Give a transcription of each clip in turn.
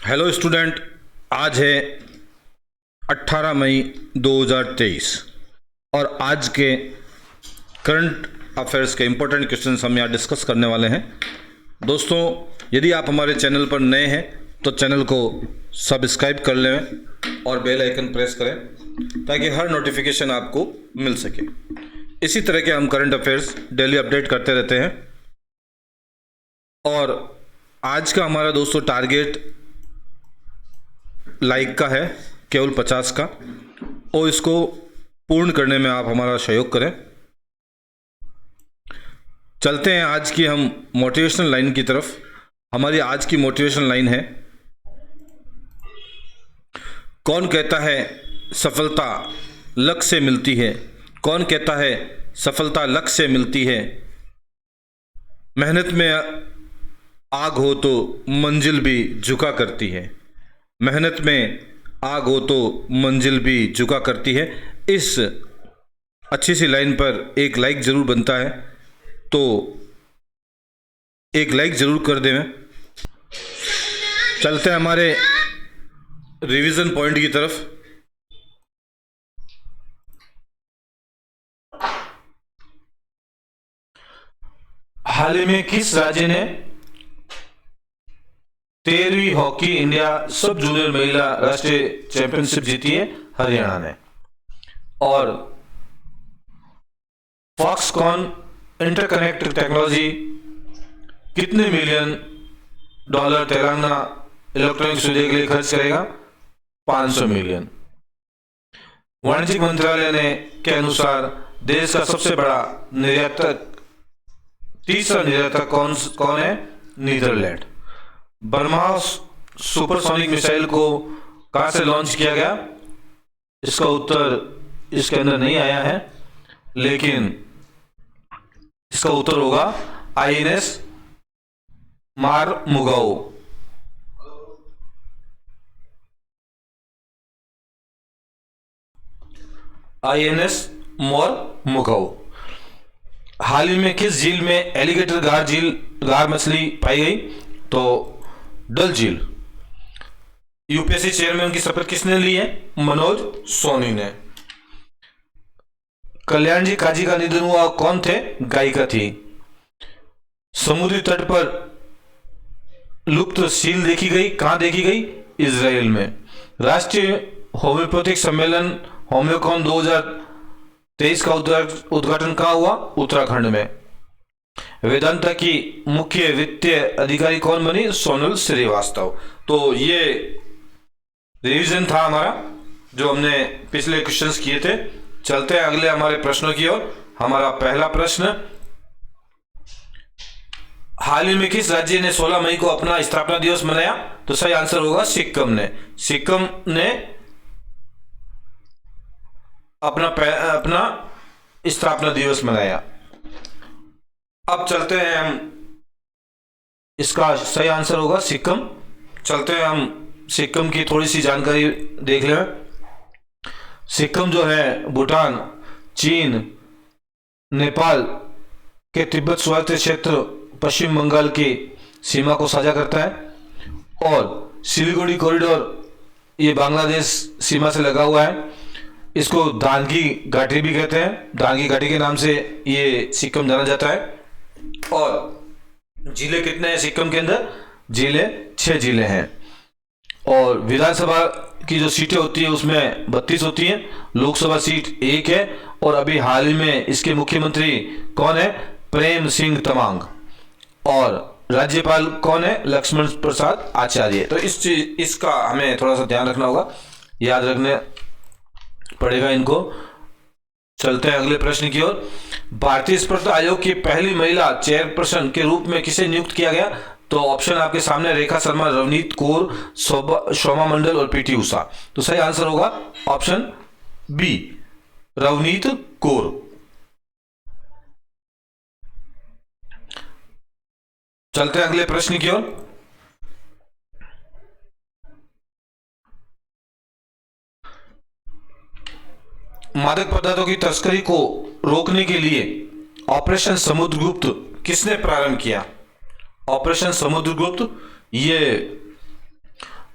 Hello student, आज है 18 मई 2023 और आज के करंट अफेयर्स के इम्पोर्टेंट क्वेश्चंस हम यहाँ डिस्कस करने वाले हैं। दोस्तों, यदि आप हमारे चैनल पर नए हैं तो चैनल को सब्सक्राइब कर लें और बेल आइकन प्रेस करें ताकि हर नोटिफिकेशन आपको मिल सके। इसी तरह के हम करंट अफेयर्स डेली अपडेट करते रहते हैं और आज का हमारा दोस्तों टारगेट लाइक का है, केवल 50 का, और इसको पूर्ण करने में आप हमारा सहयोग करें। चलते हैं आज की हम मोटिवेशनल लाइन की तरफ। हमारी आज की मोटिवेशनल लाइन है, कौन कहता है सफलता लक्ष्य से मिलती है, कौन कहता है सफलता लक्ष्य से मिलती है। मेहनत में आग हो तो मंजिल भी झुका करती है, मेहनत में आग हो तो मंजिल भी झुका करती है। इस अच्छी सी लाइन पर एक लाइक ज़रूर बनता है, तो एक लाइक ज़रूर कर दें। चलते हैं हमारे रिवीजन पॉइंट की तरफ। हाल ही में किस राज्य ने 13वीं हॉकी इंडिया सब जूनियर महिला राष्ट्रीय चैंपियनशिप जीती है? हरियाणा ने। और फॉक्सकॉन इंटरकनेक्ट टेक्नोलॉजी कितने मिलियन डॉलर तेलंगाना इलेक्ट्रॉनिक सुविधा के लिए खर्च करेगा? 500 मिलियन। वाणिज्य मंत्रालय ने के अनुसार देश का सबसे बड़ा निर्यातक, तीसरा निर्यातक कौन है? नीदरलैंड। ब्रह्मोस सुपरसोनिक मिसाइल को कहां से लॉन्च किया गया? इसका उत्तर इसके अंदर नहीं आया है, लेकिन इसका उत्तर होगा आईएनएस मारमुगाओ। आईएनएस मारमुगाओ। हाल ही में किस झील में एलिगेटर गार मछली पाई गई? तो डल झील। यूपीएससी चेयरमैन की शपथ किसने ली है? मनोज सोनी ने। कल्याण जी काजी का निधन हुआ, कौन थे? गायिका थी। समुद्री तट पर लुप्त सील देखी गई, कहां देखी गई? इजराइल में। राष्ट्रीय होम्योपैथिक सम्मेलन होम्योकॉन 2023 का उद्घाटन कहां हुआ? उत्तराखंड में। वेदांता की मुख्य वित्तीय अधिकारी कौन बनी? सोनल श्रीवास्तव। तो ये रिवीजन था हमारा जो हमने पिछले क्वेश्चंस किए थे। चलते हैं अगले हमारे प्रश्नों की ओर। हमारा पहला प्रश्न, हाल ही में किस राज्य ने 16 मई को अपना स्थापना दिवस मनाया? तो सही आंसर होगा सिक्किम ने। सिक्किम ने अपना स्थापना दिवस मनाया। अब चलते हैं हम, इसका सही आंसर होगा सिक्किम। चलते हैं हम सिक्किम की थोड़ी सी जानकारी देख लें। सिक्किम जो है भूटान, चीन, नेपाल के तिब्बत स्वायत्त क्षेत्र, पश्चिम बंगाल की सीमा को साझा करता है और सिलीगुड़ी कॉरिडोर ये बांग्लादेश सीमा से लगा हुआ है। इसको दांगी घाटी भी कहते हैं, दांगी घाटी के नाम से ये सिक्किम जाना जाता है। और जिले कितने हैं सिक्किम के अंदर? जिले 6 जिले हैं। और विधानसभा की जो सीटें होती है उसमें 32 होती हैं, लोकसभा सीट 1 है। और अभी हाल ही में इसके मुख्यमंत्री कौन है? प्रेम सिंह तमांग। और राज्यपाल कौन है? लक्ष्मण प्रसाद आचार्य। तो इसका हमें थोड़ा सा ध्यान रखना होगा, याद रखने पड़ेगा इनको। चलते हैं अगले प्रश्न की ओर। भारतीय स्पर्धा आयोग की पहली महिला चेयरपर्सन के रूप में किसे नियुक्त किया गया? तो ऑप्शन आपके सामने, रेखा शर्मा, रवनीत कौर, शोभा मंडल और पीटी उषा। तो सही आंसर होगा ऑप्शन बी, रवनीत कौर। चलते हैं अगले प्रश्न की ओर। मादक पदार्थों की तस्करी को रोकने के लिए ऑपरेशन समुद्रगुप्त किसने प्रारंभ किया? ऑपरेशन समुद्रगुप्त ये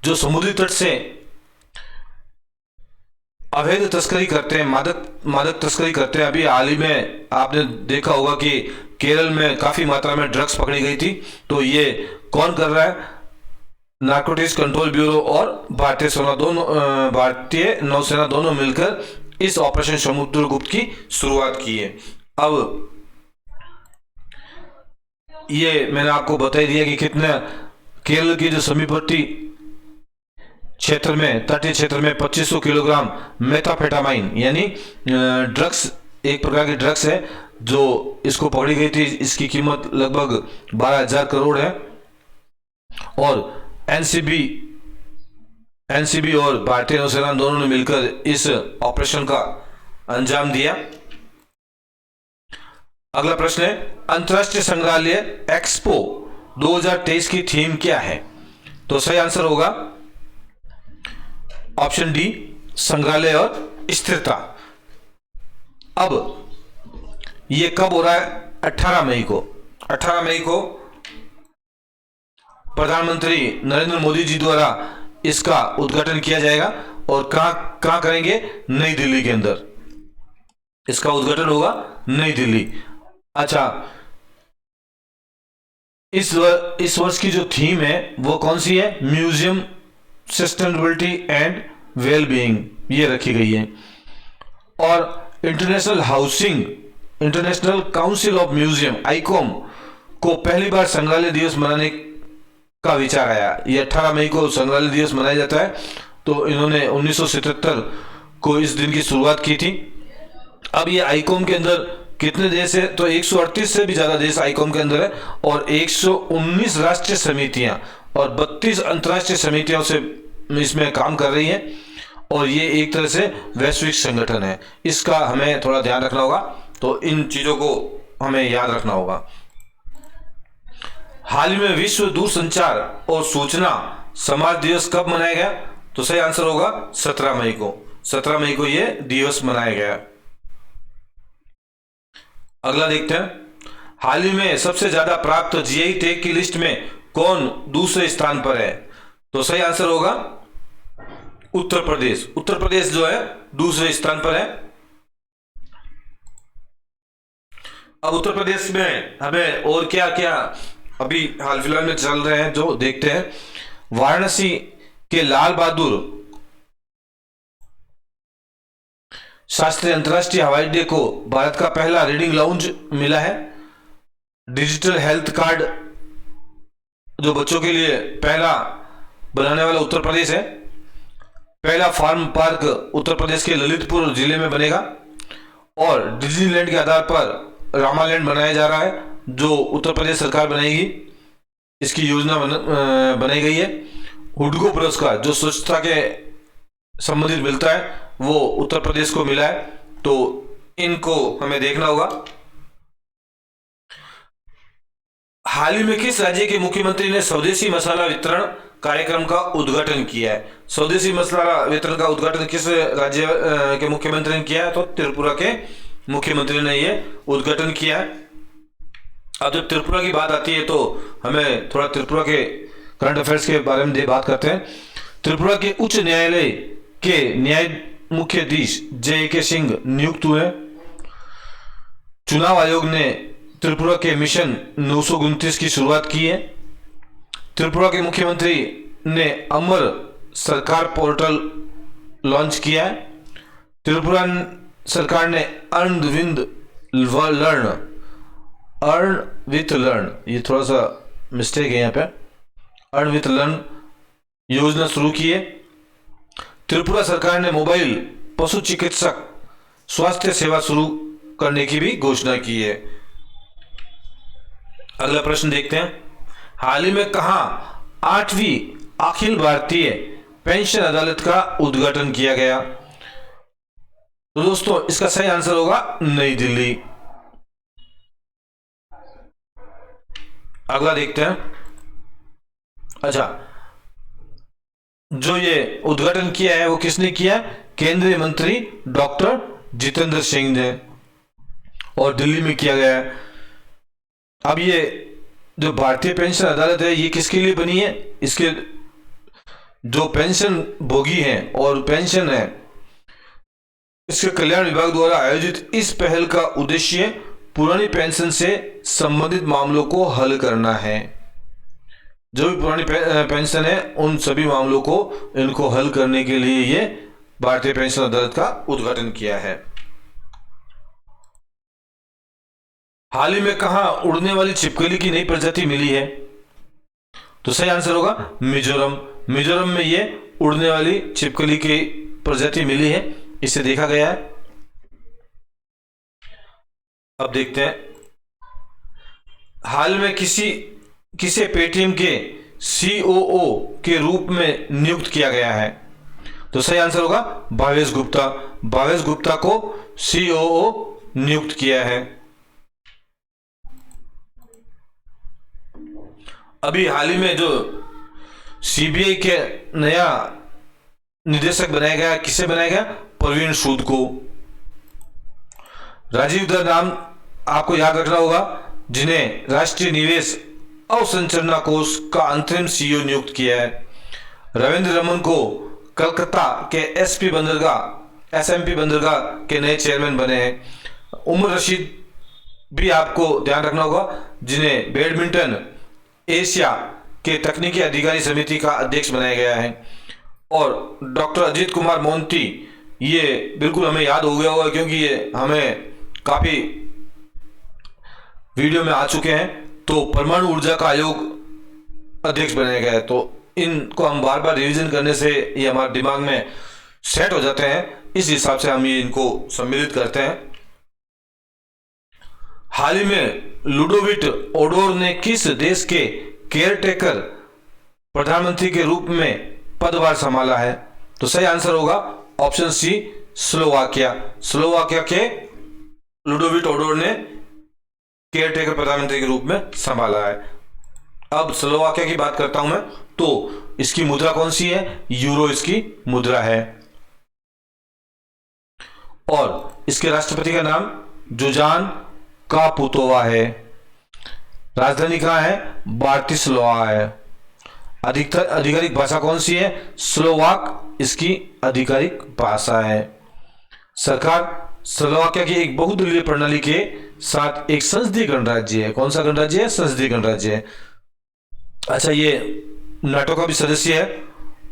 जो समुद्री तट से अवैध तस्करी करते हैं, मादक तस्करी करते हैं। अभी हाल ही में आपने देखा होगा कि केरल में काफी मात्रा में ड्रग्स पकड़ी गई थी। तो ये कौन कर रहा है? नारकोटिक्स कंट्रोल ब्यूरो और भारतीय नौसेना दोनों मिलकर इस ऑपरेशन समुद्रगुप्त की शुरुआत की है। अब ये मैंने आपको बता दिया कि कितना केरल की जो समीपवर्ती क्षेत्र में, तटीय क्षेत्र में 2500 किलोग्राम मेथाफेटामाइन यानी ड्रग्स, एक प्रकार की ड्रग्स है जो इसको पकड़ी गई थी। इसकी कीमत लगभग 12,000 करोड़ है। और एनसीबी और भारतीय नौसेना दोनों ने मिलकर इस ऑपरेशन का अंजाम दिया। अगला प्रश्न है, अंतरराष्ट्रीय संग्रहालय एक्सपो 2023 की थीम क्या है? तो सही आंसर होगा ऑप्शन डी, संग्रहालय और स्थिरता। अब ये कब हो रहा है? 18 मई को। 18 मई को प्रधानमंत्री नरेंद्र मोदी जी द्वारा इसका उद्घाटन किया जाएगा। और कहां करेंगे? नई दिल्ली के अंदर इसका उद्घाटन होगा, नई दिल्ली। अच्छा, इस वर्ष की जो थीम है वो कौन सी है? म्यूजियम सस्टेनेबिलिटी एंड वेलबीइंग, ये रखी गई है। और international council of museum Icom को पहली बार संग्रहालय दिवस मनाने का विचार आया। ये 18 मई को संग्रहालय दिवस मनाया जाता है। तो इन्होंने 1977 को इस दिन की शुरुआत की थी। अब ये आईकॉम के अंदर कितने देश है? तो 138 से भी ज्यादा देश आईकॉम के अंदर है। और 119 राष्ट्रीय समितियां और 32 अंतर्राष्ट्रीय समितियों से इसमें काम कर रही हैं। और ये एक तरह से वैश्विक संगठन है। इसका हमें थोड़ा ध्यान रखना होगा। तो इन चीजों को हमें याद रखना होगा। हाल ही में विश्व दूरसंचार और सूचना समाज दिवस कब मनाया गया? तो सही आंसर होगा 17 मई को। 17 मई को यह दिवस मनाया गया। अगला देखते हैं, हाल ही में सबसे ज्यादा प्राप्त जीआई टैग की लिस्ट में कौन दूसरे स्थान पर है? तो सही आंसर होगा उत्तर प्रदेश। उत्तर प्रदेश जो है दूसरे स्थान पर है। अब उत्तर प्रदेश में हमें और क्या क्या अभी हाल फिलहाल में चल रहे हैं जो देखते हैं। वाराणसी के लाल बहादुर शास्त्री अंतरराष्ट्रीय हवाई अड्डे को भारत का पहला रीडिंग लाउंज मिला है। डिजिटल हेल्थ कार्ड जो बच्चों के लिए पहला बनाने वाला उत्तर प्रदेश है। पहला फार्म पार्क उत्तर प्रदेश के ललितपुर जिले में बनेगा। और डिज्नीलैंड के आधार पर रामालैंड बनाया जा रहा है जो उत्तर प्रदेश सरकार बनाएगी। इसकी योजना बनाई गई है। हुडको पुरस्कार जो स्वच्छता के संबंधित मिलता है वो उत्तर प्रदेश को मिला है। तो इनको हमें देखना होगा। हाल ही में किस राज्य के मुख्यमंत्री ने स्वदेशी मसाला वितरण कार्यक्रम का उद्घाटन किया है? स्वदेशी मसाला वितरण का उद्घाटन किस राज्य के मुख्यमंत्री ने किया है? तो त्रिपुरा के मुख्यमंत्री ने यह उद्घाटन किया है। अब जब त्रिपुरा की बात आती है तो हमें थोड़ा त्रिपुरा के करंट अफेयर्स के बारे में बात करते हैं। त्रिपुरा के उच्च न्यायालय के मुख्याधीश JK सिंह नियुक्त हुए। चुनाव आयोग ने त्रिपुरा के मिशन 929 की शुरुआत की है। त्रिपुरा के मुख्यमंत्री ने अमर सरकार पोर्टल लॉन्च किया है। त्रिपुरा सरकार ने अर्न विथ लर्न, ये थोड़ा सा मिस्टेक है यहाँ पे, अर्न विथ लर्न योजना शुरू की है। त्रिपुरा सरकार ने मोबाइल पशु चिकित्सक स्वास्थ्य सेवा शुरू करने की भी घोषणा की है। अगला प्रश्न देखते हैं, हाल ही में कहां 8वीं अखिल भारतीय पेंशन अदालत का उद्घाटन किया गया? तो दोस्तों इसका सही आंसर होगा नई दिल्ली। अगला देखते हैं, अच्छा जो ये उद्घाटन किया है वो किसने किया? केंद्रीय मंत्री डॉक्टर जितेंद्र सिंह ने, और दिल्ली में किया गया है। अब ये जो भारतीय पेंशन अदालत है ये किसके लिए बनी है? जो पेंशन भोगी हैं और पेंशन है, इसके कल्याण विभाग द्वारा आयोजित इस पहल का उद्देश्य पुरानी पेंशन से संबंधित मामलों को हल करना है। जो भी पुरानी पेंशन है उन सभी मामलों को इनको हल करने के लिए ये भारतीय पेंशन अदालत का उद्घाटन किया है। हाल ही में कहां उड़ने वाली छिपकली की नई प्रजाति मिली है? तो सही आंसर होगा मिजोरम। मिजोरम में ये उड़ने वाली छिपकली की प्रजाति मिली है, इसे देखा गया है। अब देखते हैं, हाल में किसे पेटीएम के COO के रूप में नियुक्त किया गया है? तो सही आंसर होगा भावेश गुप्ता। भावेश गुप्ता को COO नियुक्त किया है। अभी हाल ही में जो CBI के नया निदेशक बनाया गया, किसे बनाया गया? प्रवीण सूद को। राजीव धर नाम आपको याद रखना होगा, जिन्हें राष्ट्रीय निवेश अवसंरचना कोष का अंतरिम CEO नियुक्त किया है। रविंद्र रमन को कलकत्ता के SP बंदरगाह SMP बंदरगाह के नए चेयरमैन बने हैं। उमर रशीद भी आपको ध्यान रखना होगा, जिन्हें बैडमिंटन एशिया के तकनीकी अधिकारी समिति का अध्यक्ष बनाया गया है। और डॉक्टर अजीत कुमार मोंती, ये बिल्कुल हमें याद हो गया होगा क्योंकि ये हमें काफी वीडियो में आ चुके हैं। तो परमाणु ऊर्जा का आयोग अध्यक्ष बनाया गया है। तो इनको हम बार बार रिवीजन करने से ये हमारे दिमाग में सेट हो जाते हैं, इस हिसाब से हम ये इनको सम्मिलित करते हैं। हाल ही में लुडोविट ओडोर ने किस देश के केयरटेकर प्रधानमंत्री के रूप में पदभार संभाला है? तो सही आंसर होगा ऑप्शन C, स्लोवाकिया। स्लोवाकिया के लुडोविट ओडोर ने केयरटेकर प्रधानमंत्री के रूप में संभाला है। अब स्लोवाकिया की बात करता हूं मैं, तो इसकी मुद्रा कौन सी है? यूरो इसकी मुद्रा है। और इसके राष्ट्रपति का नाम जुजान कापुतोवा है। राजधानी कहां है? ब्रातिस्लावा है। आधिकारिक भाषा कौन सी है? स्लोवाक इसकी आधिकारिक भाषा है। सरकार स्लोवाकिया की एक बहुदलीय प्रणाली के साथ एक संसदीय गणराज्य है। कौन सा गणराज्य है? संसदीय गणराज्य है। अच्छा, ये नाटो का भी सदस्य है।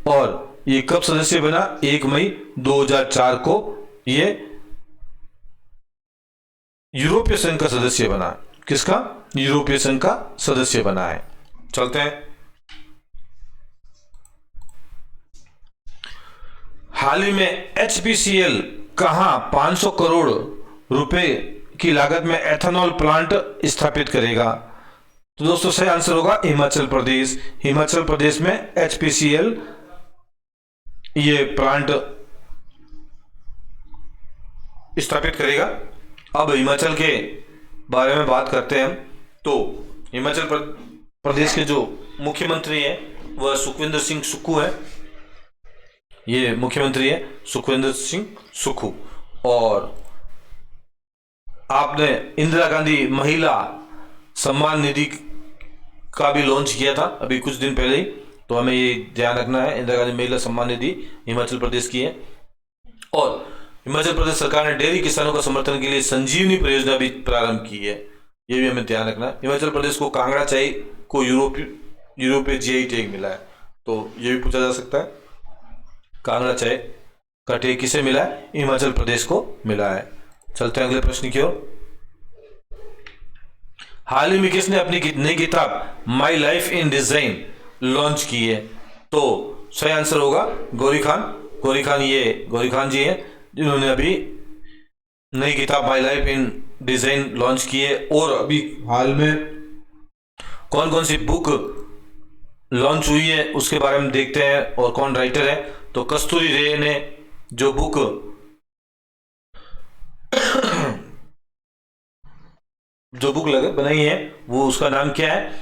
और ये कब सदस्य बना? 1 मई 2004 को ये यूरोपीय संघ का सदस्य बना। किसका? यूरोपीय संघ का सदस्य बना है। चलते हैं, हाल ही में HPCL कहां 500 करोड़ रुपए की लागत में एथेनॉल प्लांट स्थापित करेगा? तो दोस्तों सही आंसर होगा हिमाचल प्रदेश। हिमाचल प्रदेश में HPCL ये प्लांट स्थापित करेगा। अब हिमाचल के बारे में बात करते हैं। तो हिमाचल प्रदेश के जो मुख्यमंत्री हैं वह सुखविंदर सिंह सुक्खू है। ये मुख्यमंत्री है सुखविंदर सिंह सुक्खू। और आपने इंदिरा गांधी महिला सम्मान निधि का भी लॉन्च किया था अभी कुछ दिन पहले ही, तो हमें ये ध्यान रखना है। इंदिरा गांधी महिला सम्मान निधि हिमाचल प्रदेश की है। और हिमाचल प्रदेश सरकार ने डेयरी किसानों का समर्थन के लिए संजीवनी परियोजना भी प्रारंभ की है, ये भी हमें ध्यान रखना है। हिमाचल प्रदेश को कांगड़ा चाय को यूरोपीय GI टैग मिला है, तो ये भी पूछा जा सकता है। कांगड़ा चाय का टैग किसे मिला है? हिमाचल प्रदेश को मिला है। चलते हैं अगले प्रश्न की ओर। हाल ही में किसने अपनी नई किताब my life in design launch की है? तो सही आंसर होगा गौरी खान। गौरी खान जी हैं जिन्होंने अभी नई किताब my life in design launch की है। और अभी हाल में कौन कौन सी बुक लॉन्च हुई है उसके बारे में देखते हैं और कौन राइटर है। तो कस्तूरी रे ने जो बुक बनाई है वो उसका नाम क्या है?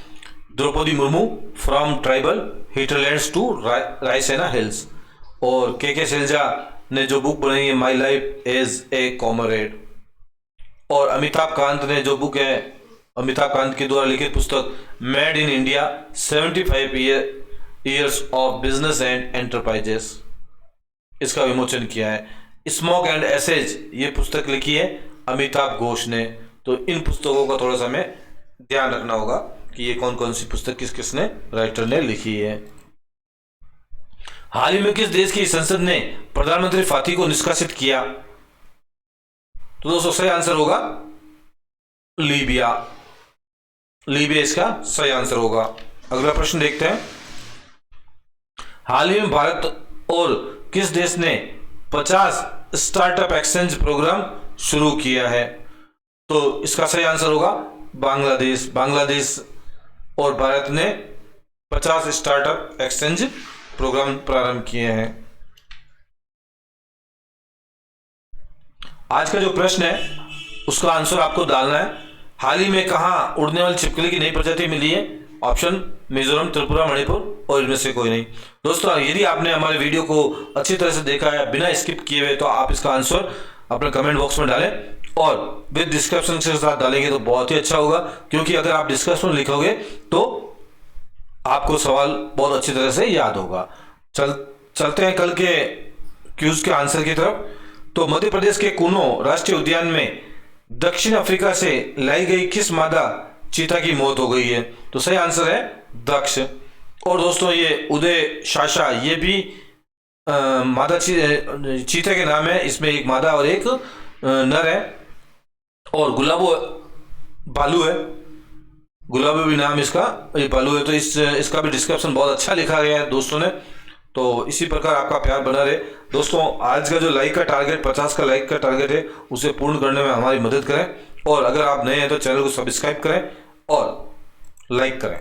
Droupadi Murmu from tribal hinterlands to Raisina hills. और के सैलजा ने जो बुक बनाई है my life as a comrade. और अमिताभ कांत ने जो बुक है, अमिताभ कांत के द्वारा लिखित पुस्तक made in India 75 years of business and enterprises, इसका विमोचन किया है। स्मोक एंड एसेज, ये पुस्तक लिखी है अमिताभ घोष ने। तो इन पुस्तकों का थोड़ा सा हमें ध्यान रखना होगा कि ये कौन कौन सी पुस्तक किस किसने राइटर ने लिखी है। हाल ही में किस देश की संसद ने प्रधानमंत्री फाती को निष्कासित किया? तो दोस्तों सही आंसर होगा लीबिया। लीबिया इसका सही आंसर होगा। अगला प्रश्न देखते हैं। हाल ही में भारत और किस देश ने 50 स्टार्टअप एक्सचेंज प्रोग्राम शुरू किया है? तो इसका सही आंसर होगा बांग्लादेश। बांग्लादेश और भारत ने 50 स्टार्टअप एक्सचेंज प्रोग्राम प्रारंभ किए हैं। आज का जो प्रश्न है उसका आंसर आपको डालना है। हाल ही में कहां उड़ने वाली छिपकली की नई प्रजाति मिली है? ऑप्शन मिजोरम, त्रिपुरा, मणिपुर और इनमें से कोई नहीं। दोस्तों यदि आपने हमारे वीडियो को अच्छी तरह से देखा है बिना स्किप किए हुए, तो आप इसका आंसर अपने कमेंट बॉक्स में डालें और विद डिस्क्रिप्शन के साथ डालेंगे तो बहुत ही अच्छा होगा, क्योंकि अगर आप डिस्क्रिप्शन लिखोगे तो आपको सवाल बहुत अच्छी तरह से याद होगा। चलते हैं कल के क्यूज के आंसर की तरफ। तो मध्य प्रदेश के कुनो राष्ट्रीय उद्यान में दक्षिण अफ्रीका से लाई गई किस मादा चीता की मौत हो गई है? तो सही आंसर है दक्ष। और दोस्तों ये उदय शाशा, ये भी मादा चीते के नाम है। इसमें एक मादा और एक नर है। और गुलाबो बालू है, गुलाबो भी नाम इसका, ये बालू है। तो इसका भी डिस्क्रिप्शन बहुत अच्छा लिखा गया है दोस्तों ने। तो इसी प्रकार आपका प्यार बना रहे। दोस्तों आज का जो लाइक का टारगेट 50 का लाइक का टारगेट है, उसे पूर्ण करने में हमारी मदद करें। और अगर आप नए हैं तो चैनल को सब्सक्राइब करें और लाइक करें।